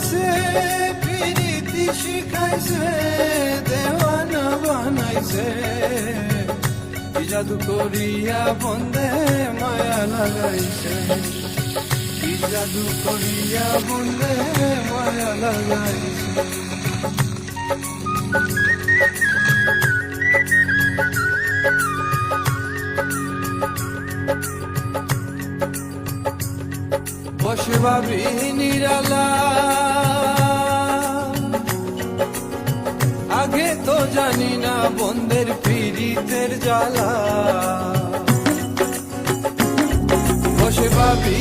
শিখাইছে প্রীতি শিখাইছে দেওয়ানা বানাইছে কি জাদু করিয়া বন্দে মায়া লাগাইছে কি জাদু করিয়া বন্দে মায়া লাগাইছে বসে ভাবি নিরালা আগে তো জানি না বন্ধের পীড়িতের জ্বালা বসে ভাবি